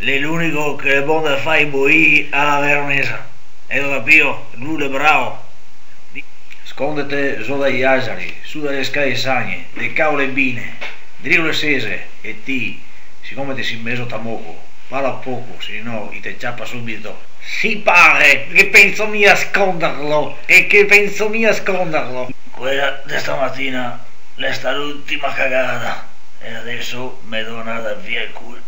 l'unico che è buono da fare i alla veronesa. E lo capio, lui è bravo. Scondete su dagli asari, su dalle scale sagne, le cavole bine, drio le sese e ti, siccome ti si meso tamoco, parla poco, se no ti ciappa subito. Si pare che penso mia sconderlo, e che penso mia sconderlo. Quella di stamattina è stata l'ultima cagata e adesso mi do andare via il culo.